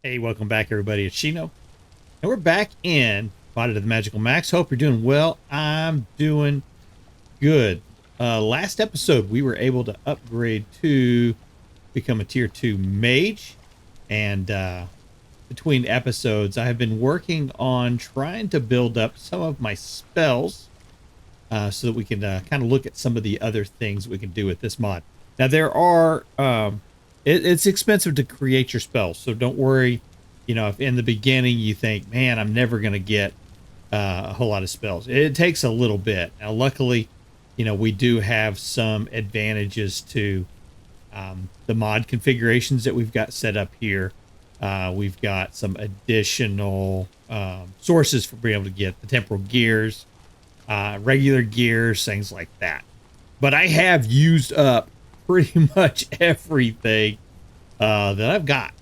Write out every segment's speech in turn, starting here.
Hey, welcome back, everybody. It's Shino, and we're back in Body of the Magical Max. Hope you're doing well. I'm doing good. Last episode, we were able to upgrade to become a tier 2 mage, and between episodes, I have been working on trying to build up some of my spells so that we can kind of look at some of the other things we can do with this mod. Now, there are it's expensive to create your spells, so don't worry. You know, if in the beginning you think, man, I'm never going to get a whole lot of spells, it takes a little bit. Now, luckily, you know, we do have some advantages to the mod configurations that we've got set up here. We've got some additional sources for being able to get the temporal gears, regular gears, things like that. But I have used up pretty much everything that I've got.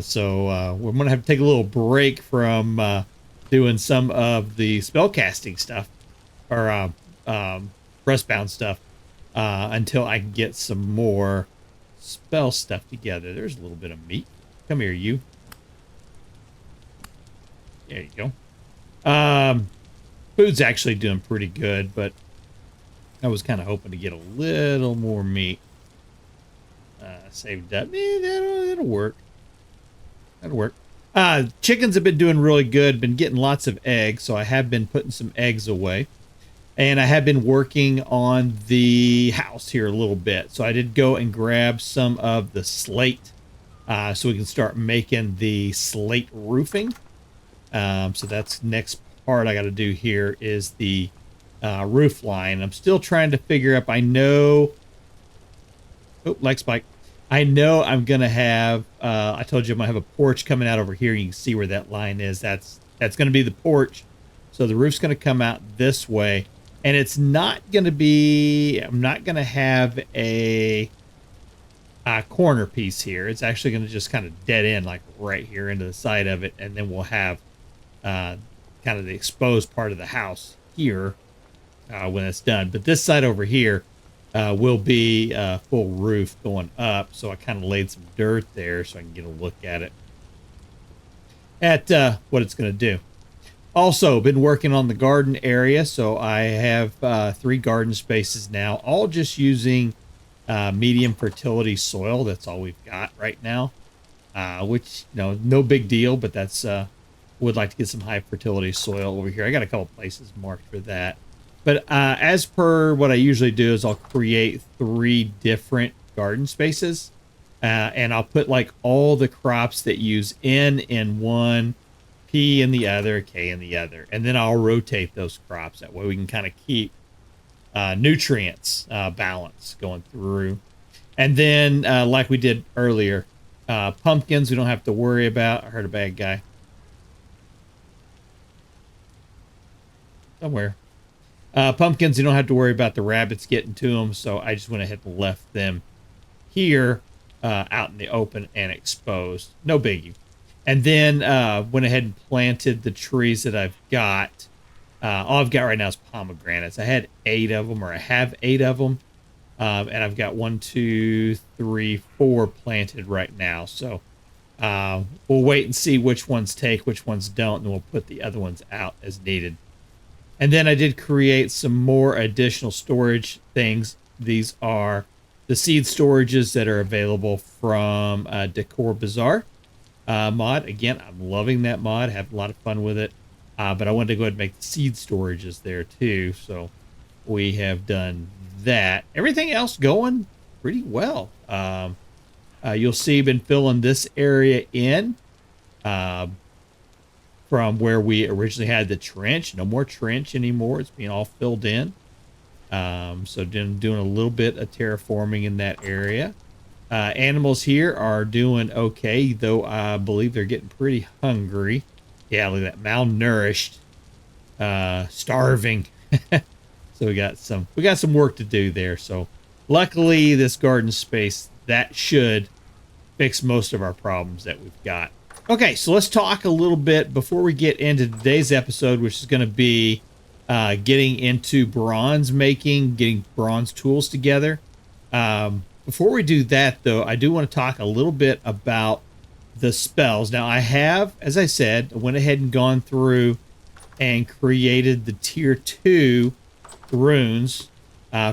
So we're going to have to take a little break from doing some of the spellcasting stuff or breastbound stuff until I can get some more spell stuff together. There's a little bit of meat. Come here, you. There you go. Food's actually doing pretty good, but I was kind of hoping to get a little more meat saved up. That'll work. That'll work. Chickens have been doing really good. Been getting lots of eggs, so I have been putting some eggs away. And I have been working on the house here a little bit. So I did go and grab some of the slate so we can start making the slate roofing. So that's next part I got to do here is the roof line. I'm still trying to figure out. I know. Oh, leg spike. I know I'm gonna have. I told you I'm gonna have a porch coming out over here. You can see where that line is. That's gonna be the porch. So the roof's gonna come out this way, and it's not gonna be. I'm not gonna have a corner piece here. It's actually gonna just kind of dead end like right here into the side of it, and then we'll have kind of the exposed part of the house here when it's done. But this side over here will be full roof going up. So I kind of laid some dirt there so I can get a look at it, at what it's going to do. Also been working on the garden area. So I have 3 garden spaces now, all just using medium fertility soil. That's all we've got right now, which, you know, no big deal, but that's would like to get some high fertility soil over here. I got a couple places marked for that. But as per what I usually do is I'll create 3 different garden spaces. And I'll put like all the crops that use N in one, P in the other, K in the other. And then I'll rotate those crops. That way we can kind of keep nutrients balance going through. And then like we did earlier, pumpkins we don't have to worry about. I heard a bad guy. Somewhere. Pumpkins, you don't have to worry about the rabbits getting to them, so I just went ahead and left them here out in the open and exposed. No biggie. And then went ahead and planted the trees that I've got. All I've got right now is pomegranates. I had 8 of them, or I have 8 of them. And I've got 1, 2, 3, 4 planted right now. So we'll wait and see which ones take, which ones don't, and then we'll put the other ones out as needed. And then I did create some more additional storage things. These are the seed storages that are available from Decor Bazaar mod. Again, I'm loving that mod. Have a lot of fun with it. But I wanted to go ahead and make the seed storages there too. So we have done that. Everything else going pretty well. You'll see I've been filling this area in. From where we originally had the trench. No more trench anymore. It's being all filled in. So doing a little bit of terraforming in that area. Animals here are doing okay, though I believe they're getting pretty hungry. Yeah, look at that. Malnourished. Starving. So we got some work to do there. So luckily this garden space, that should fix most of our problems that we've got. Okay, so let's talk a little bit before we get into today's episode, which is going to be getting into bronze making, getting bronze tools together. Before we do that, though, I do want to talk a little bit about the spells. Now I have, as I said, went ahead and gone through and created the tier 2 runes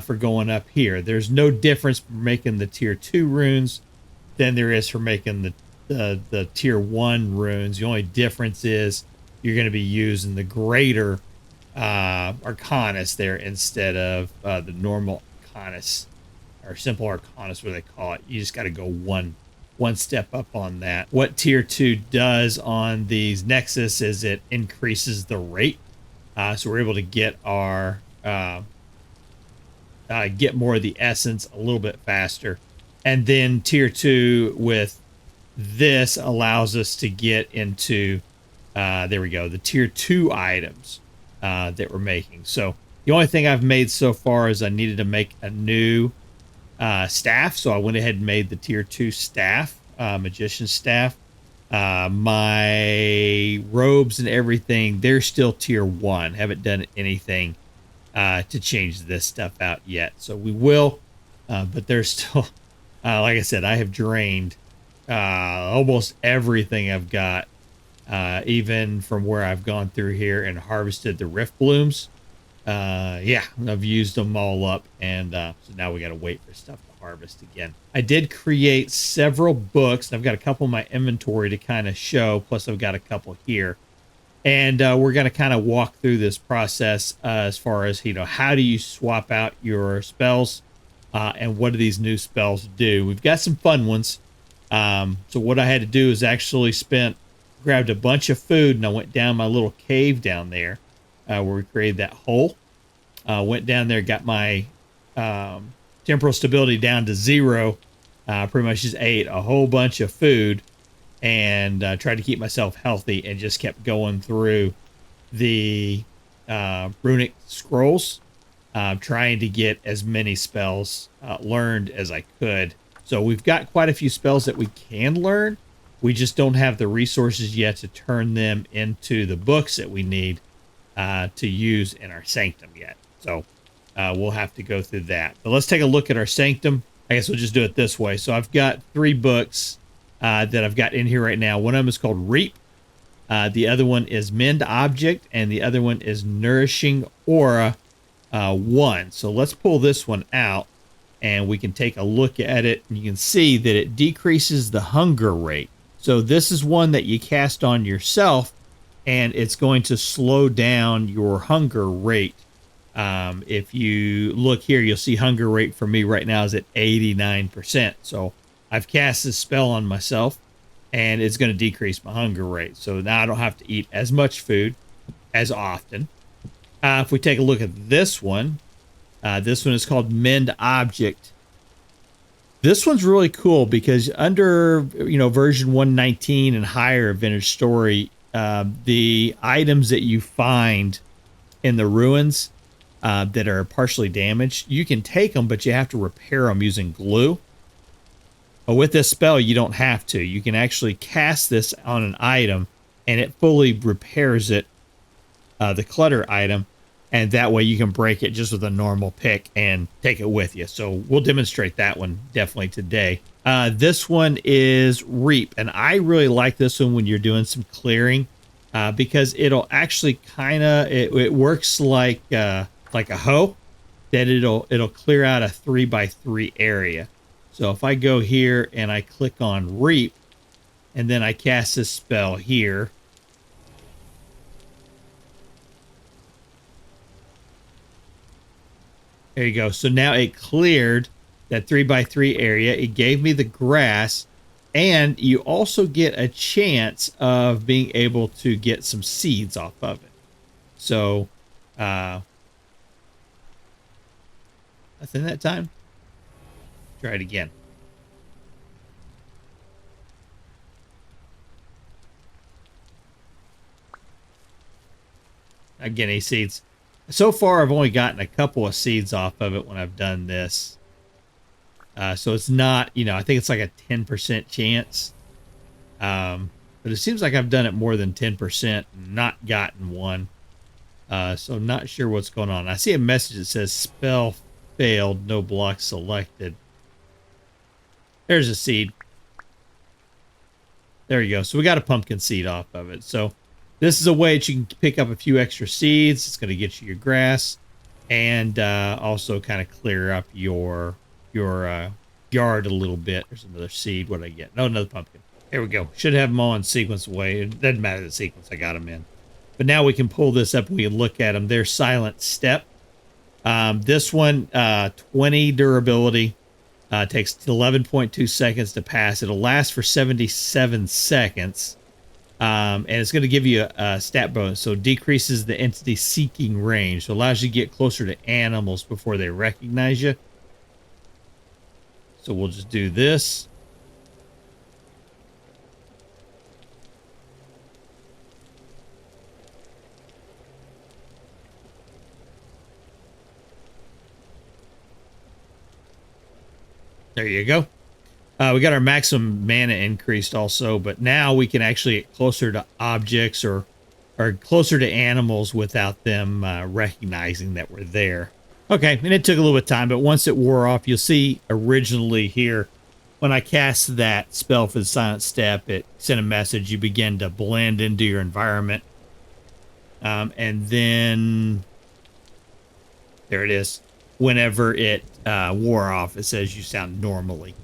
for going up here. There's no difference for making the tier 2 runes than there is for making the tier 1 runes. The only difference is you're going to be using the greater Arcanus there instead of the normal Arcanus or simple Arcanus, what they call it. You just got to go one step up on that. What tier 2 does on these Nexus is it increases the rate, so we're able to get our get more of the essence a little bit faster. And then tier 2 with this allows us to get into there we go, the tier 2 items that we're making. So the only thing I've made so far is I needed to make a new staff, so I went ahead and made the tier 2 staff, magician staff. My robes and everything, they're still tier 1. Haven't done anything to change this stuff out yet, so we will, but there's still like I said, I have drained almost everything I've got, even from where I've gone through here and harvested the rift blooms. Yeah, I've used them all up, and so now we got to wait for stuff to harvest again. I did create several books, and I've got a couple in my inventory to kind of show, plus I've got a couple here. And we're going to kind of walk through this process as far as, you know, how do you swap out your spells and what do these new spells do? We've got some fun ones. So what I had to do is actually grabbed a bunch of food, and I went down my little cave down there where we created that hole. Went down there, got my temporal stability down to 0. Pretty much just ate a whole bunch of food and tried to keep myself healthy, and just kept going through the runic scrolls, trying to get as many spells learned as I could. So we've got quite a few spells that we can learn. We just don't have the resources yet to turn them into the books that we need to use in our sanctum yet. So we'll have to go through that. But let's take a look at our sanctum. I guess we'll just do it this way. So I've got 3 books that I've got in here right now. One of them is called Reap. The other one is Mend Object, and the other one is Nourishing Aura 1. So let's pull this one out, and we can take a look at it, and you can see that it decreases the hunger rate. So this is one that you cast on yourself, and it's going to slow down your hunger rate. If you look here, you'll see hunger rate for me right now is at 89%. So I've cast this spell on myself, and it's going to decrease my hunger rate. So now I don't have to eat as much food as often. If we take a look at this one is called Mend Object. This one's really cool because under, you know, version 119 and higher of Vintage Story, the items that you find in the ruins that are partially damaged, you can take them, but you have to repair them using glue. But with this spell, you don't have to. You can actually cast this on an item, and it fully repairs it, the clutter item, and that way you can break it just with a normal pick and take it with you. So we'll demonstrate that one definitely today. This one is Reap, and I really like this one when you're doing some clearing because it'll actually kind of, it works like a hoe, that it'll clear out a 3x3 area. So if I go here and I click on Reap, and then I cast this spell here, there you go. So now it cleared that 3x3 area. It gave me the grass, and you also get a chance of being able to get some seeds off of it. So, nothing that time. Try it again. Not getting any seeds. So far, I've only gotten a couple of seeds off of it when I've done this. So it's not, you know, I think it's like a 10% chance. But it seems like I've done it more than 10% and not gotten one. So I'm not sure what's going on. I see a message that says spell failed, no block selected. There's a seed. There you go. So we got a pumpkin seed off of it. So this is a way that you can pick up a few extra seeds. It's going to get you your grass and also kind of clear up your yard a little bit. There's another seed. What did I get? No, another pumpkin. There we go. Should have them all in sequence away. It doesn't matter the sequence I got them in. But now we can pull this up and we can look at them. They're silent step. This one, 20 durability. Takes 11.2 seconds to pass. It'll last for 77 seconds. And it's going to give you a stat bonus. So it decreases the entity seeking range. So it allows you to get closer to animals before they recognize you. So we'll just do this. There you go. We got our maximum mana increased also, but now we can actually get closer to objects or closer to animals without them recognizing that we're there. Okay, and it took a little bit of time, but once it wore off, you'll see originally here, when I cast that spell for the silent step, it sent a message. You begin to blend into your environment. And then, there it is. Whenever it wore off, it says you sound normally.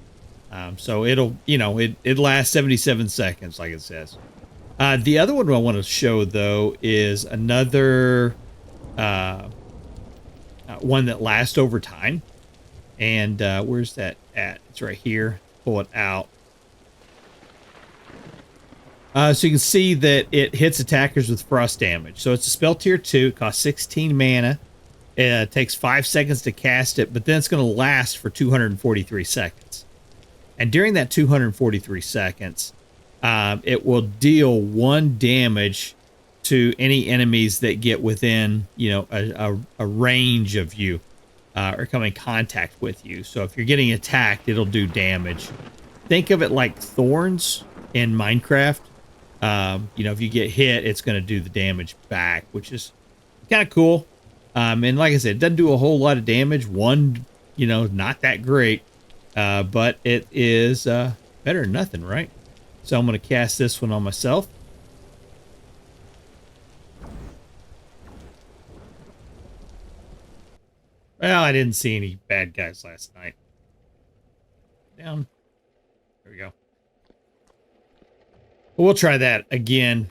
So it'll, it lasts 77 seconds, like it says. The other one I want to show, though, is another one that lasts over time. And where's that at? It's right here. Pull it out. So you can see that it hits attackers with frost damage. So it's a spell tier 2. It costs 16 mana. It takes 5 seconds to cast it, but then it's going to last for 243 seconds. And during that 243 seconds, it will deal 1 damage to any enemies that get within, a range of you or come in contact with you. So if you're getting attacked, it'll do damage. Think of it like Thorns in Minecraft. If you get hit, it's going to do the damage back, which is kind of cool. And like I said, it doesn't do a whole lot of damage. Not that great. But it is better than nothing, right? So I'm going to cast this one on myself. Well, I didn't see any bad guys last night. Down. There we go. But we'll try that again.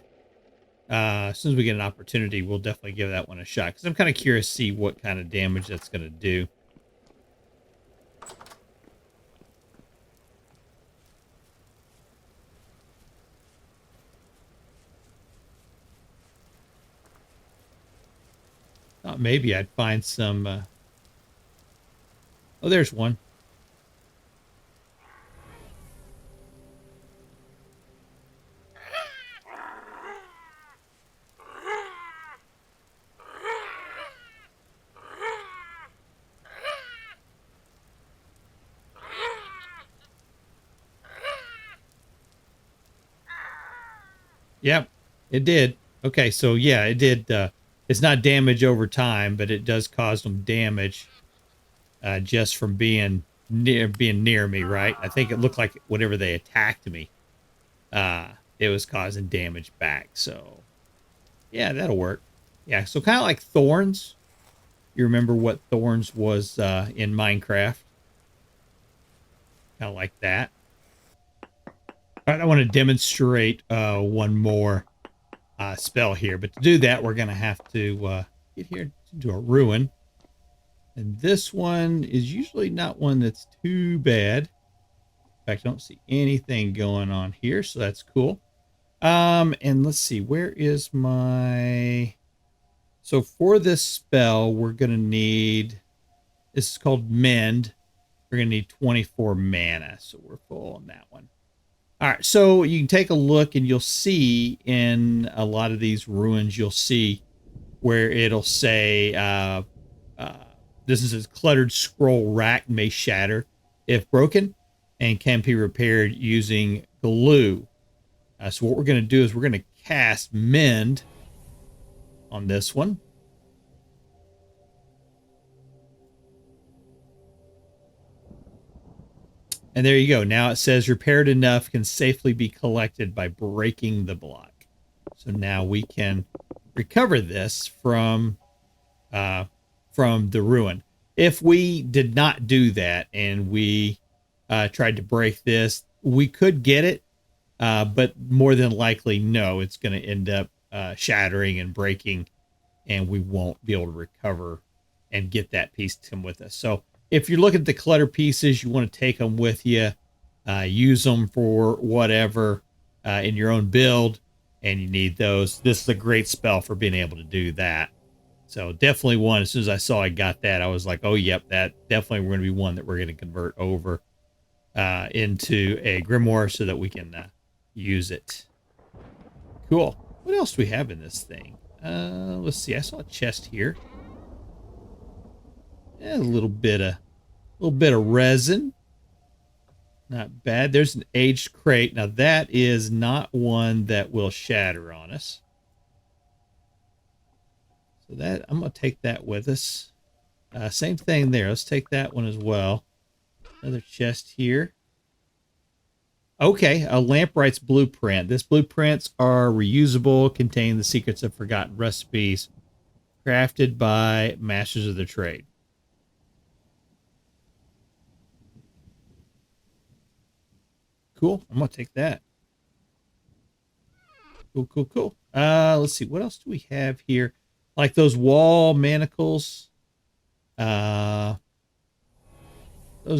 As soon as we get an opportunity, we'll definitely give that one a shot. Because I'm kind of curious to see what kind of damage that's going to do. Thought maybe I'd find some... Oh, there's one. Yep, it did. Okay, so yeah, it did. It's not damage over time, but it does cause them damage just from being near me, right? I think it looked like whenever they attacked me, it was causing damage back. So yeah, that'll work. Yeah, so kind of like Thorns. You remember what Thorns was in Minecraft? Kind of like that. All right, I want to demonstrate one more spell here, but to do that, we're going to have to get here to a ruin. And this one is usually not one that's too bad. In fact, I don't see anything going on here, so that's cool. And let's see, where is my... So for this spell, we're going to need... This is called Mend. We're going to need 24 mana, so we're full on that one. All right, so you can take a look and you'll see in a lot of these ruins, you'll see where it'll say, this is a cluttered scroll rack may shatter if broken and can be repaired using glue. So what we're going to do is we're going to cast Mend on this one. And there you go. Now it says repaired enough can safely be collected by breaking the block. So now we can recover this from the ruin. If we did not do that and we tried to break this, we could get it, but more than likely, no, it's going to end up shattering and breaking, and we won't be able to recover and get that piece to come with us. So if you're looking at the clutter pieces, you want to take them with you, use them for whatever in your own build, and you need those. This is a great spell for being able to do that. So definitely one, as soon as I saw I got that, I was like, oh, yep, that definitely we're going to be one that we're going to convert over into a grimoire so that we can use it. Cool. What else do we have in this thing? Let's see. I saw a chest here. Yeah, a little bit of resin. Not bad. There's an aged crate. Now that is not one that will shatter on us. So that I'm going to take that with us. Same thing there. Let's take that one as well. Another chest here. Okay, a Lampright's blueprint. This blueprints are reusable, contain the secrets of forgotten recipes, crafted by masters of the trade. Cool. I'm going to take that. Cool. Let's see. What else do we have here? Like those wall manacles. Those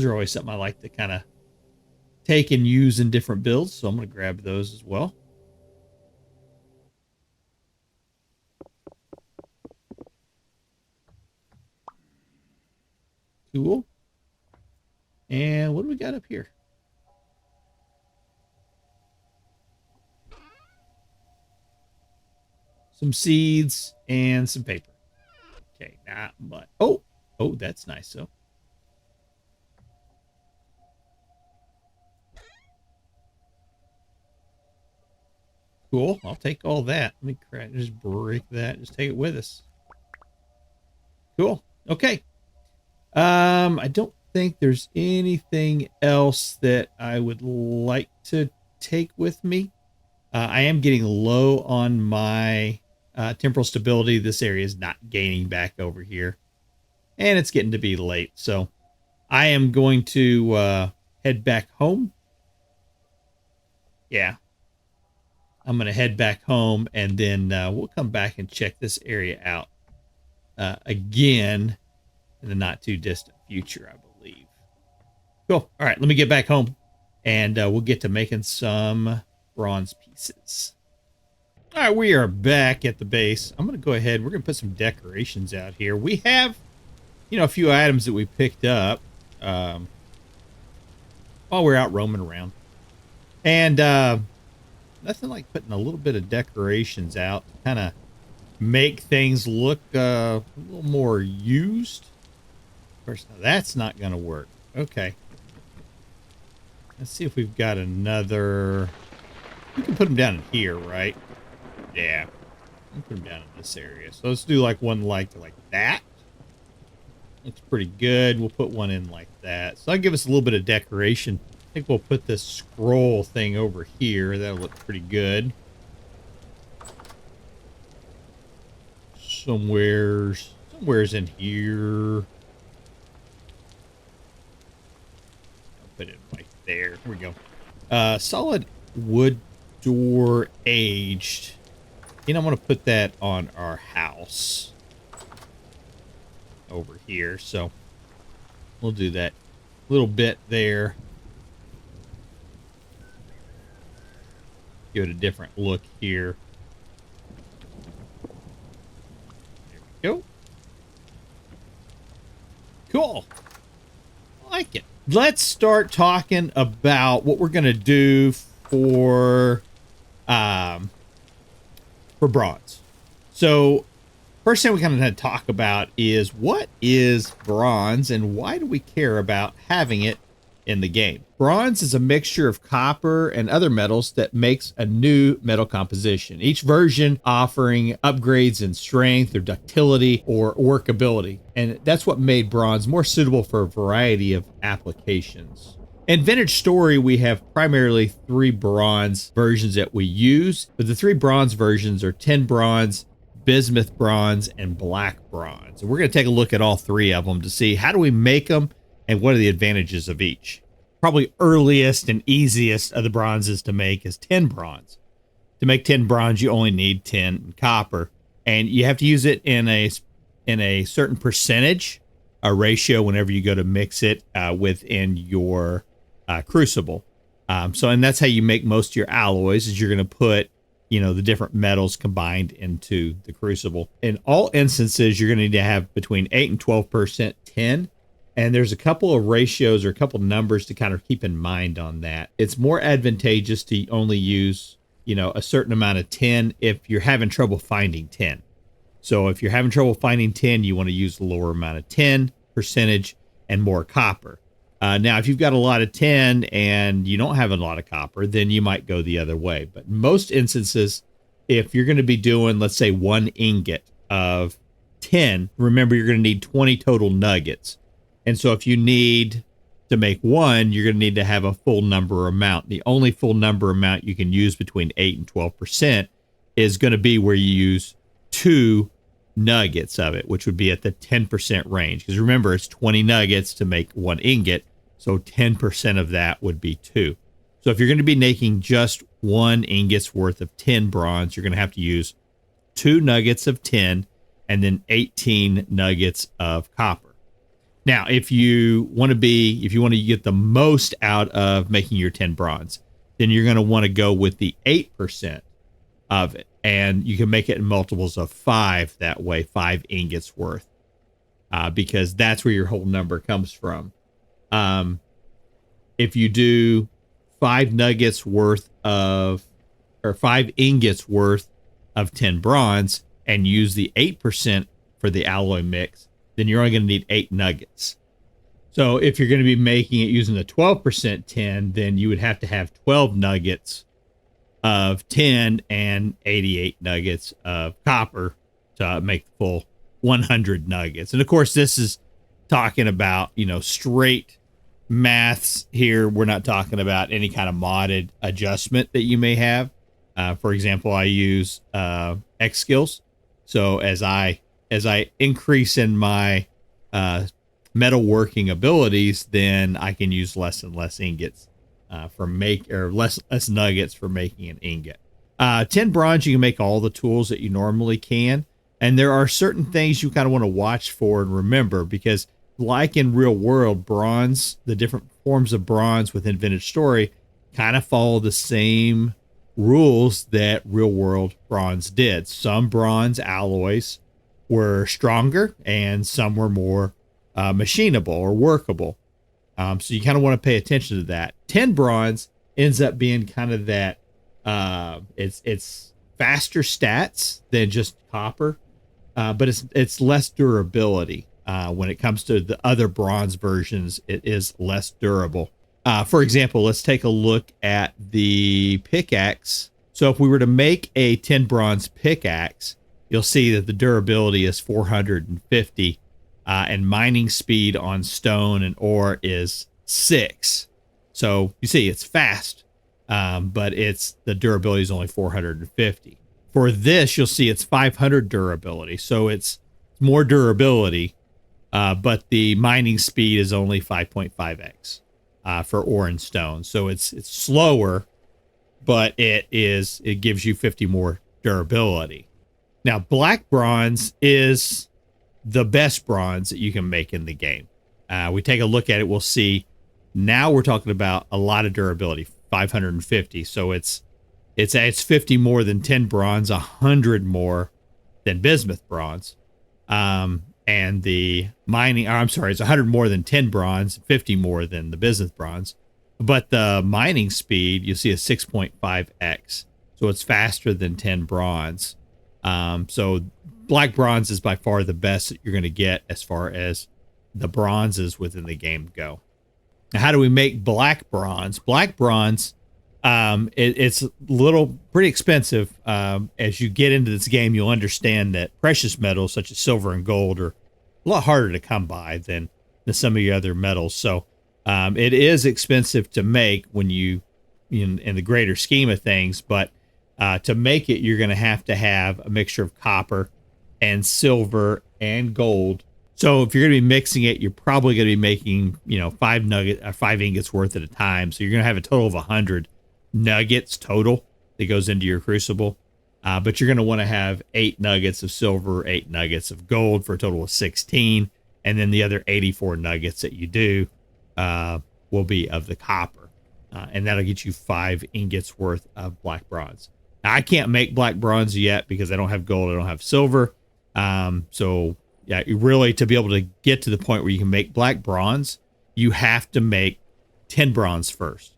are always something I like to kind of take and use in different builds. So I'm going to grab those as well. Cool. And what do we got up here? Some seeds and some paper. Okay, not much. Oh, that's nice. So, cool. I'll take all that. Let me just break that. Just take it with us. Cool. Okay. I don't think there's anything else that I would like to take with me. I am getting low on my temporal stability. This area is not gaining back over here. And it's getting to be late. So I am going to head back home. Yeah. I'm going to head back home, and then we'll come back and check this area out again in the not too distant future, I believe. Cool. All right, let me get back home, and we'll get to making some bronze pieces. All right, we are back at the base. I'm going to go ahead. We're going to put some decorations out here. We have, a few items that we picked up while we're out roaming around. And nothing like putting a little bit of decorations out to kind of make things look a little more used. Of course, now that's not going to work. Okay. Let's see if we've got another. We can put them down in here, right? Yeah. We can put them down in this area. So let's do like one like that. Looks pretty good. We'll put one in like that. So that'll give us a little bit of decoration. I think we'll put this scroll thing over here. That'll look pretty good. Somewhere's in here. I'll put it right there. Here we go. Solid wood door aged. I'm going to put that on our house over here. So we'll do that little bit there. Give it a different look here. There we go. Cool. I like it. Let's start talking about what we're going to do for bronze. So first thing we kind of talk about is what is bronze and why do we care about having it in the game? Bronze is a mixture of copper and other metals that makes a new metal composition, each version offering upgrades in strength or ductility or workability. And that's what made bronze more suitable for a variety of applications. In Vintage Story, we have primarily 3 bronze versions that we use, but the 3 bronze versions are tin bronze, bismuth bronze, and black bronze. And we're going to take a look at all 3 of them to see how do we make them and what are the advantages of each. Probably earliest and easiest of the bronzes to make is tin bronze. To make tin bronze, you only need tin and copper, and you have to use it in a certain percentage, a ratio whenever you go to mix it within your crucible. And that's how you make most of your alloys, is you're going to put, the different metals combined into the crucible. In all instances, you're going to need to have between 8 and 12% tin. And there's a couple of ratios or a couple numbers to kind of keep in mind on that. It's more advantageous to only use, a certain amount of tin if you're having trouble finding tin. So if you're having trouble finding tin, you want to use the lower amount of tin percentage and more copper. Now, if you've got a lot of tin and you don't have a lot of copper, then you might go the other way. But in most instances, if you're going to be doing, let's say, 1 ingot of tin, remember you're going to need 20 total nuggets. And so if you need to make 1, you're going to need to have a full number amount. The only full number amount you can use between 8 and 12% is going to be where you use 2 nuggets of it, which would be at the 10% range. Because remember, it's 20 nuggets to make 1 ingot, so 10% of that would be 2. So if you're going to be making just 1 ingot's worth of tin bronze, you're going to have to use 2 nuggets of tin and then 18 nuggets of copper. Now, if you want to get the most out of making your tin bronze, then you're going to want to go with the 8% of it. And you can make it in multiples of 5 that way, 5 ingots worth, because that's where your whole number comes from. If you do 5 nuggets worth of, or 5 ingots worth of tin bronze and use the 8% for the alloy mix, then you're only going to need 8 nuggets. So if you're going to be making it using the 12% tin, then you would have to have 12 nuggets of tin and 88 nuggets of copper to make the full 100 nuggets. And of course, this is talking about, straight maths here. We're not talking about any kind of modded adjustment that you may have. For example, I use X skills. So as I increase in my metalworking abilities, then I can use less and less ingots less nuggets for making an ingot. Tin bronze, you can make all the tools that you normally can. And there are certain things you kind of want to watch for and remember, because like in real world, bronze, the different forms of bronze within Vintage Story kind of follow the same rules that real world bronze did. Some bronze alloys were stronger and some were more machinable or workable. So you kind of want to pay attention to that. Tin bronze ends up being kind of that, it's faster stats than just copper, but it's less durability. When it comes to the other bronze versions, it is less durable. For example, let's take a look at the pickaxe. So if we were to make a tin bronze pickaxe, you'll see that the durability is 450. And mining speed on stone and ore is 6. So you see it's fast, but the durability is only 450. For this, you'll see it's 500 durability. So it's more durability, but the mining speed is only 5.5x for ore and stone. So it's slower, but it gives you 50 more durability. Now, black bronze is the best bronze that you can make in the game. We take a look at it, we'll see now we're talking about a lot of durability, 550. So it's 50 more than tin bronze, 100 more than bismuth bronze. And the mining, it's 100 more than tin bronze, 50 more than the bismuth bronze. But the mining speed, you see, is 6.5x. So it's faster than tin bronze. So black bronze is by far the best that you're going to get as far as the bronzes within the game go. Now, how do we make black bronze? Black bronze, it's pretty expensive. As you get into this game, you'll understand that precious metals such as silver and gold are a lot harder to come by than some of the other metals. So It is expensive to make when you in the greater scheme of things, but to make it, you're going to have a mixture of copper and silver and gold. So if you're going to be mixing it, you're probably going to be making, 5 ingots worth at a time. So you're going to have a total of 100 nuggets total that goes into your crucible. But you're going to want to have 8 nuggets of silver, 8 nuggets of gold for a total of 16. And then the other 84 nuggets that you do will be of the copper. And that'll get you 5 ingots worth of black bronze. Now, I can't make black bronze yet because I don't have gold, I don't have silver. So yeah, really, to be able to get to the point where you can make black bronze, you have to make 10 bronze first.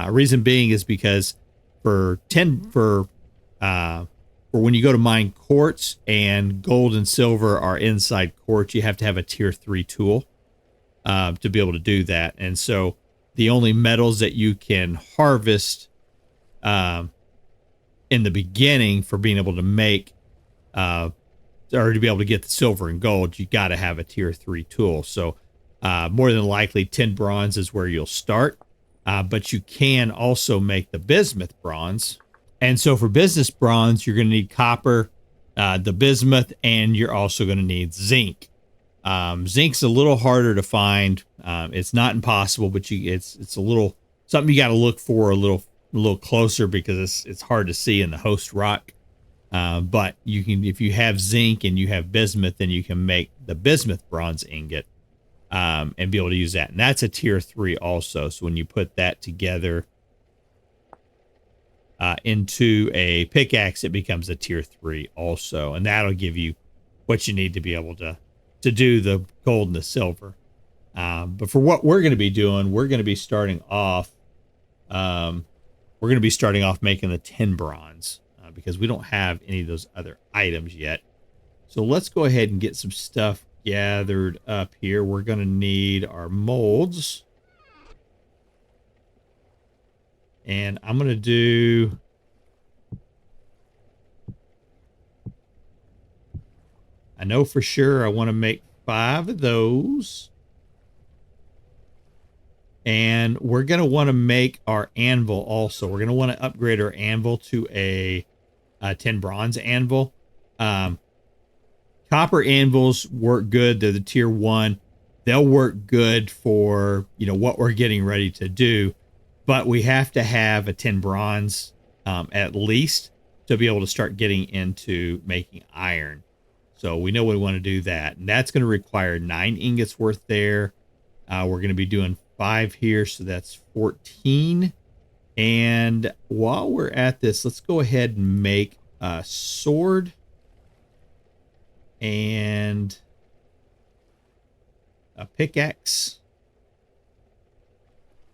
Reason being is because for when you go to mine quartz, and gold and silver are inside quartz, you have to have a tier 3 tool to be able to do that. And so the only metals that you can harvest in the beginning for being able to make or to be able to get the silver and gold, you got to have a tier 3 tool. So more than likely 10 bronze is where you'll start. But you can also make the bismuth bronze. And so for bismuth bronze, you're going to need copper, the bismuth, and you're also going to need zinc. Zinc's a little harder to find. It's not impossible, but it's a little something you got to look for a little closer because it's hard to see in the host rock. But you can, if you have zinc and you have bismuth, then you can make the bismuth bronze ingot and be able to use that. And that's a tier 3 also. So when you put that together into a pickaxe, it becomes a tier 3 also. And that'll give you what you need to be able to do the gold and the silver. But for what we're going to be doing, we're going to be starting off making the 10 bronze because we don't have any of those other items yet. So let's go ahead and get some stuff gathered up here. We're going to need our molds. And I'm going to do... I know for sure I want to make 5 of those. And we're going to want to make our anvil also. We're going to want to upgrade our anvil to a 10 bronze anvil. Copper anvils work good. They're the tier 1. They'll work good for, what we're getting ready to do. But we have to have a 10 bronze at least to be able to start getting into making iron. So we know we want to do that. And that's going to require 9 ingots worth there. We're going to be doing 5 here, so that's 14. And while we're at this, let's go ahead and make a sword and a pickaxe.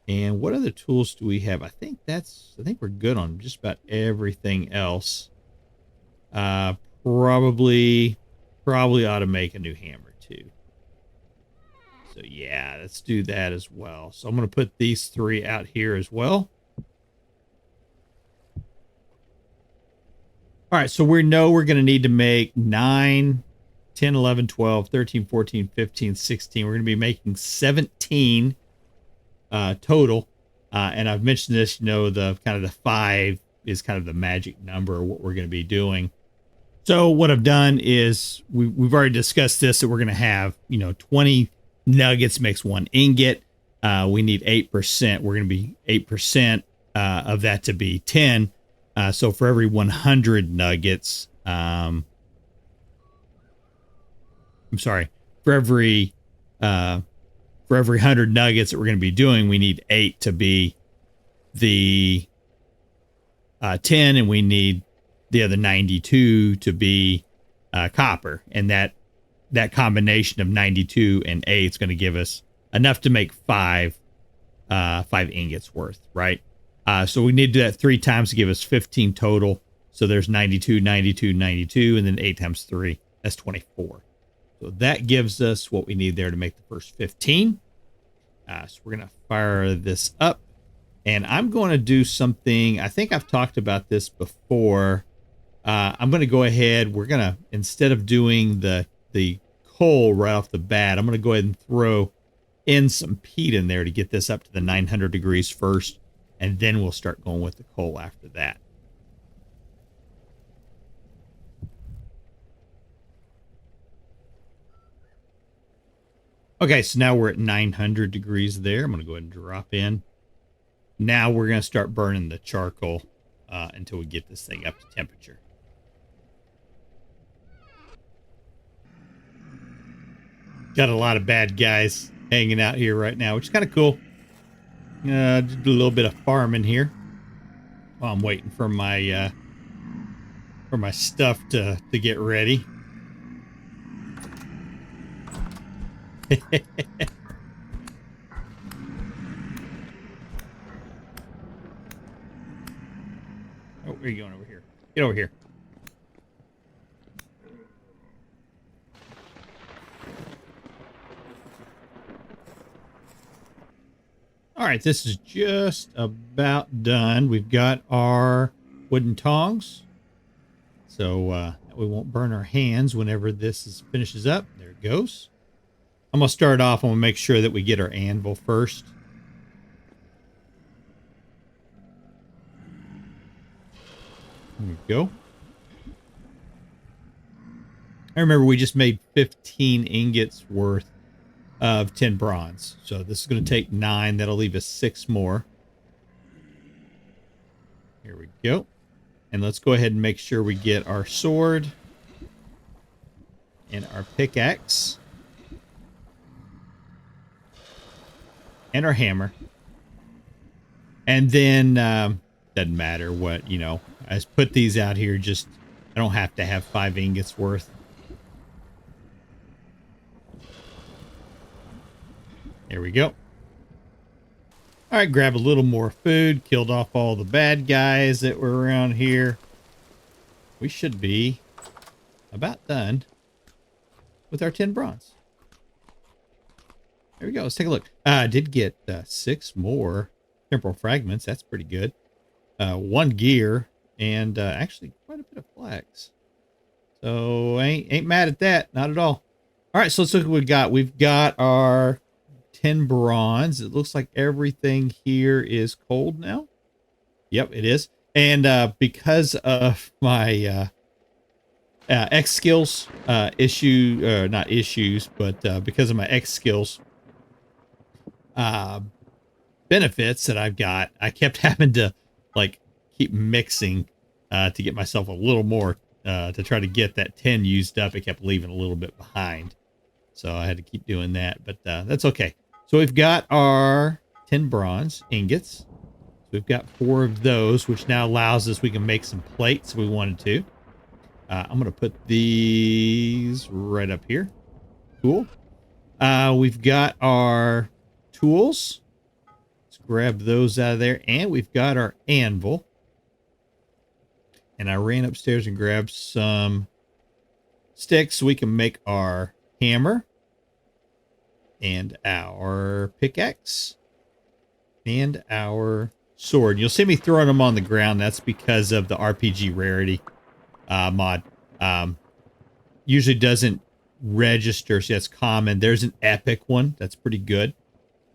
And what other tools do we have? I think we're good on just about everything else. Probably ought to make a new hammer too. So yeah, let's do that as well. So I'm going to put these 3 out here as well. All right, so we know we're going to need to make 9, 10, 11, 12, 13, 14, 15, 16. We're going to be making 17 total. And I've mentioned this, the kind of the 5 is kind of the magic number of what we're going to be doing. So what I've done is we've already discussed this, that we're going to have, 20 nuggets makes 1 ingot. We need 8%. We're going to be 8% of that to be 10. So for every 100 nuggets, for every 100 nuggets that we're going to be doing, we need 8 to be the 10, and we need the other 92 to be copper. And that combination of 92 and 8 is going to give us enough to make 5 ingots worth, right? So we need to do that 3 times to give us 15 total. So there's 92, 92, 92, and then 8 times 3. That's 24. So that gives us what we need there to make the first 15. So we're going to fire this up. And I'm going to do something. I think I've talked about this before. I'm going to go ahead. We're going to, instead of doing the coal right off the bat, I'm going to go ahead and throw in some peat in there to get this up to the 900 degrees first, and then we'll start going with the coal after that. Okay, so now we're at 900 degrees there. I'm going to go ahead and drop in. Now we're going to start burning the charcoal until we get this thing up to temperature. Got a lot of bad guys hanging out here right now, which is kind of cool. Just do a little bit of farming here while I'm waiting for my stuff to get ready. Oh, where are you going over here? Get over here. All right, this is just about done. We've got our wooden tongs, so that we won't burn our hands whenever this finishes up. There it goes. I'm going to start off. I'm going to make sure that we get our anvil first. There we go. I remember we just made 15 ingots worth of 10 bronze. So this is going to take 9. That'll leave us 6 more. Here we go. And let's go ahead and make sure we get our sword and our pickaxe and our hammer. And then doesn't matter what, you know, I just put these out here. Just, I don't have to have 5 ingots worth. There we go. All right, grab a little more food. Killed off all the bad guys that were around here. We should be about done with our 10 bronze. There we go. Let's take a look. I did get 6 more temporal fragments. That's pretty good. 1 gear and actually quite a bit of flax. So ain't mad at that. Not at all. All right, so let's look what we got. We've got our 10 bronze. It looks like everything here is cold now. Yep, it is. And because of my X skills not issues, but because of my X skills benefits that I've got, I kept having to like keep mixing to get myself a little more to try to get that 10 used up. It kept leaving a little bit behind, so I had to keep doing that, but that's okay. So we've got our 10 bronze ingots. So we've got 4 of those, which now allows us, we can make some plates if we wanted to. I'm going to put these right up here. Cool. We've got our tools. Let's grab those out of there. And we've got our anvil. And I ran upstairs and grabbed some sticks so we can make our hammer and our pickaxe and our sword. You'll see me throwing them on the ground. That's because of the RPG rarity mod. Usually doesn't register, so that's common. There's an epic one that's pretty good,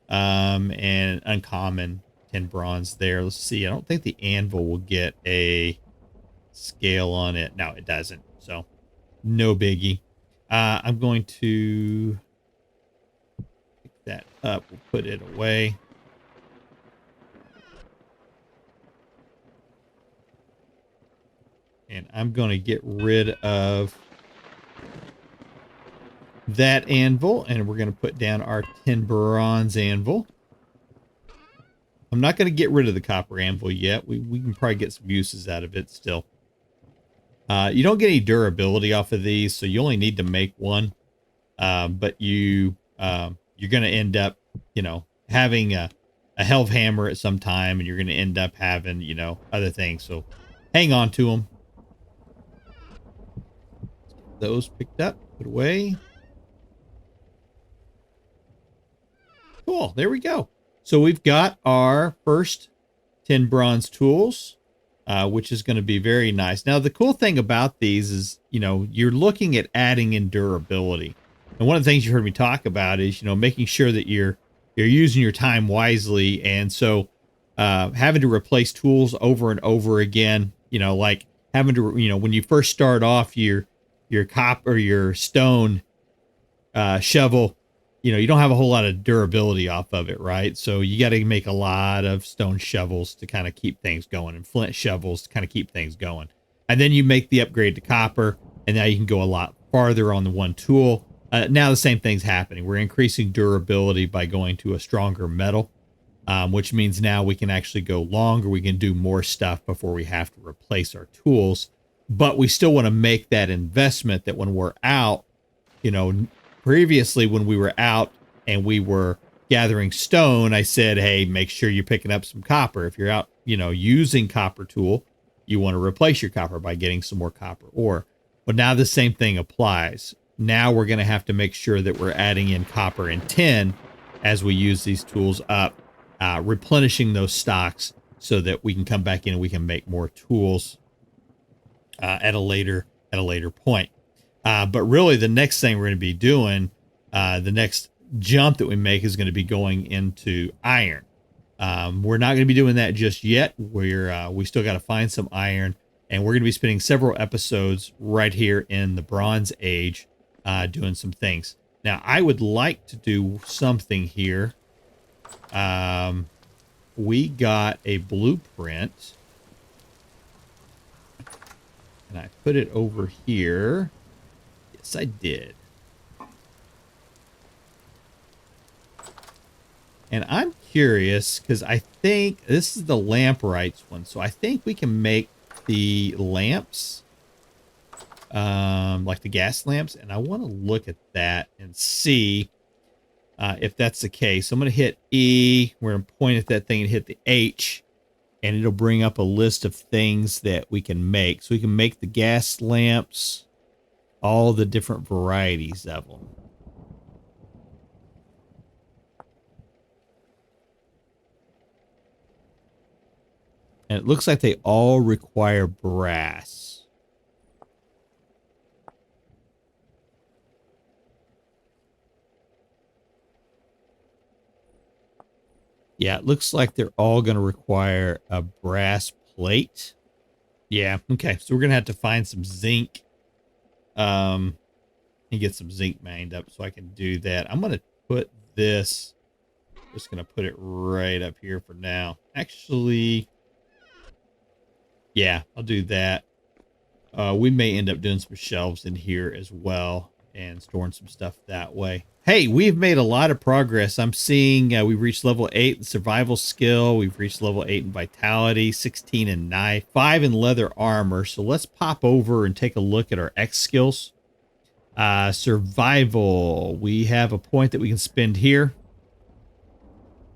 and uncommon 10 bronze there. Let's see. I don't think the anvil will get a scale on it. No, it doesn't. So no biggie. I'm going to pick that up. We'll put it away. And I'm going to get rid of that anvil, and we're going to put down our 10 bronze anvil. I'm not going to get rid of the copper anvil yet. We can probably get some uses out of it still. You don't get any durability off of these, so you only need to make one. But you're going to end up, you know, having a hell of hammer at some time, and you're going to end up having, you know, other things. So hang on to them. Those picked up, put away. Cool, there we go. So we've got our first 10 bronze tools, which is going to be very nice. Now, the cool thing about these is, you know, you're looking at adding in durability. And one of the things you heard me talk about is, making sure that you're using your time wisely. And so having to replace tools over and over again, like having to, when you first start off your copper, your stone shovel, you don't have a whole lot of durability off of it, right? So you got to make a lot of stone shovels to kind of keep things going, and flint shovels to kind of keep things going. And then you make the upgrade to copper, and now you can go a lot farther on the one tool. Now the same thing's happening. We're increasing durability by going to a stronger metal, which means now we can actually go longer. We can do more stuff before we have to replace our tools. But we still want to make that investment that when we're out, previously when we were out and we were gathering stone, I said, hey, make sure you're picking up some copper. If you're out, using copper tool, you want to replace your copper by getting some more copper ore. But now the same thing applies. Now we're going to have to make sure that we're adding in copper and tin as we use these tools up, replenishing those stocks so that we can come back in and we can make more tools at a later point. But really, the next thing we're going to be doing, the next jump that we make is going to be going into iron. We're not going to be doing that just yet. We still got to find some iron, and we're going to be spending several episodes right here in the Bronze Age doing some things. Now, I would like to do something here. We got a blueprint, and I put it over here. Yes, I did. And I'm curious because I think this is the lamprites one. So I think we can make the lamps, like the gas lamps. And I want to look at that and see if that's the case. So I'm going to hit E. We're going to point at that thing and hit the H. And it'll bring up a list of things that we can make. So we can make the gas lamps, all the different varieties of them. And it looks like they all require brass. Yeah, it looks like they're all going to require a brass plate. Yeah, okay. So we're going to have to find some zinc. And get some zinc mined up so I can do that. I'm going to put this, just going to put it right up here for now. Actually, yeah, I'll do that. We may end up doing some shelves in here as well and storing some stuff that way. Hey, we've made a lot of progress. I'm seeing we've reached level 8 in survival skill. We've reached level 8 in vitality, 16 in knife, 5 in leather armor. So let's pop over and take a look at our X skills. Survival. We have a point that we can spend here.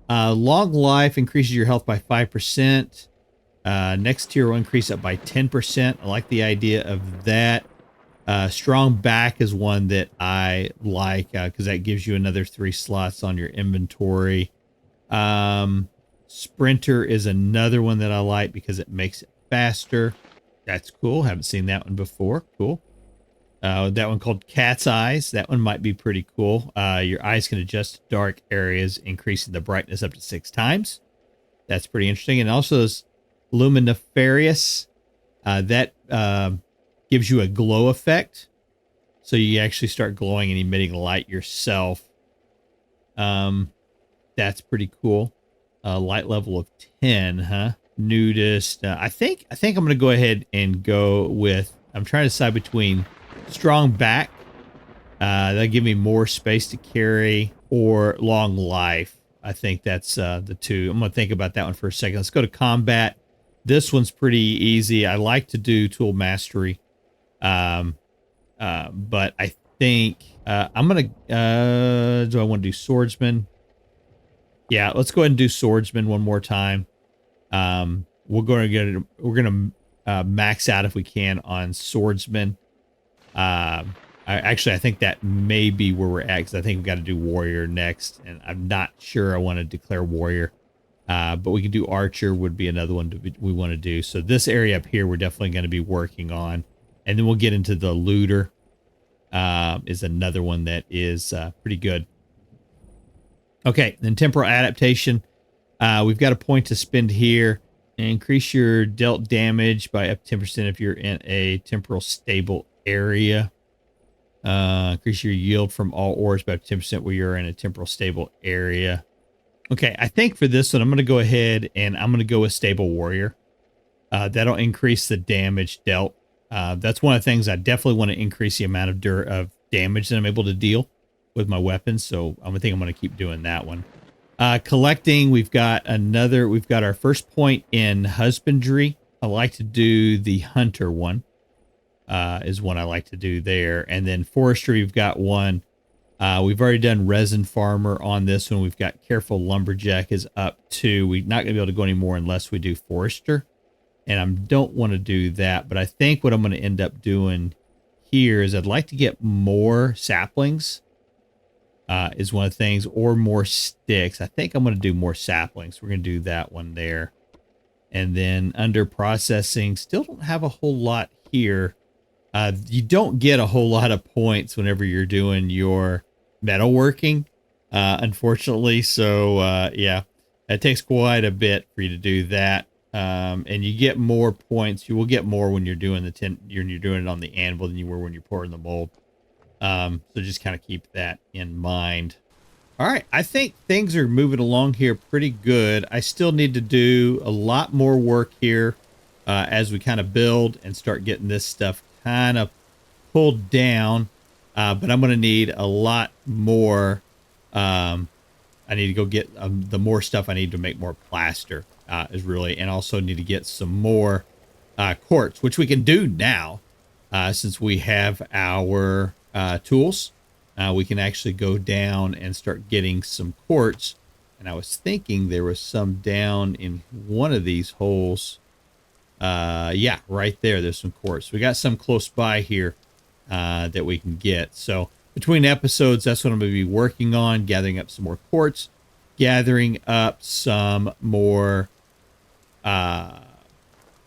Long life increases your health by 5%. Next tier will increase it by 10%. I like the idea of that. Strong back is one that I like because that gives you another 3 slots on your inventory. Sprinter is another one that I like because it makes it faster. That's cool. Haven't seen that one before. Cool. That one called Cat's Eyes. That one might be pretty cool. Your eyes can adjust to dark areas, increasing the brightness up to 6 times. That's pretty interesting. And also this Luminiferious. That gives you a glow effect. So you actually start glowing and emitting light yourself. That's pretty cool. Light level of 10, huh? Nudist. I think I'm going to go ahead and go with, I'm trying to decide between strong back, that'll give me more space to carry, or long life. I think that's the two. I'm going to think about that one for a second. Let's go to combat. This one's pretty easy. I like to do tool mastery. But I think I'm going to, do I want to do swordsman? Yeah, let's go ahead and do swordsman one more time. We're going to max out if we can on swordsman. I think that may be where we're at, because I think we've got to do warrior next, and I'm not sure I want to declare warrior. But we can do archer, would be another one we want to do. So this area up here we're definitely going to be working on, and then we'll get into the looter. is another one that is pretty good. Okay, then temporal adaptation. We've got a point to spend here. Increase your dealt damage by up 10% if you're in a temporal stable area. Increase your yield from all ores by 10% where you're in a temporal stable area. Okay, I think for this one, I'm going to go ahead and I'm going to go with Stable Warrior. That'll increase the damage dealt. That's one of the things I definitely want to increase the amount of damage that I'm able to deal with my weapons. So I think I'm going to keep doing that one. Collecting, we've got our first point in husbandry. I like to do the hunter one, is one I like to do there. And then forestry, we've got one. We've already done resin farmer on this one. We've got careful lumberjack is up to, we're not going to be able to go anymore unless we do forester. And I don't want to do that, but I think what I'm going to end up doing here is I'd like to get more saplings. Is one of the things, or more sticks. I think I'm going to do more saplings. We're going to do that one there. And then under processing, still don't have a whole lot here. You don't get a whole lot of points whenever you're doing your metalworking, unfortunately. So, yeah, it takes quite a bit for you to do that. And you get more points. You will get more when you're doing you're doing it on the anvil than you were when you're pouring the mold. So just kind of keep that in mind. All right. I think things are moving along here pretty good. I still need to do a lot more work here, as we kind of build and start getting this stuff kind of pulled down. But I'm going to need a lot more. I need to go get the more stuff I need to make more plaster, and also need to get some more, quartz, which we can do now, since we have our, tools. We can actually go down and start getting some quartz. And I was thinking there was some down in one of these holes. Yeah, right there. There's some quartz. We got some close by here, that we can get. So between episodes, that's what I'm going to be working on, gathering up some more quartz, gathering up some more,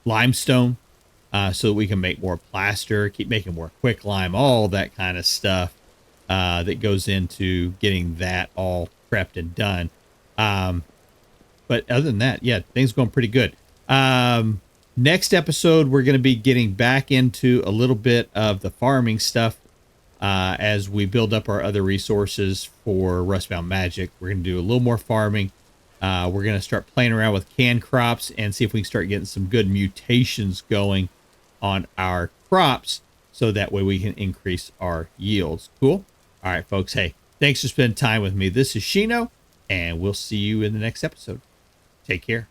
limestone, so that we can make more plaster, keep making more quick lime, all that kind of stuff, that goes into getting that all prepped and done. But other than that, yeah, things going pretty good. Next episode, we're going to be getting back into a little bit of the farming stuff, as we build up our other resources for Rustbound Magic. We're going to do a little more farming. We're going to start playing around with canned crops and see if we can start getting some good mutations going on our crops, so that way we can increase our yields. Cool. All right, folks. Hey, thanks for spending time with me. This is Shino, and we'll see you in the next episode. Take care.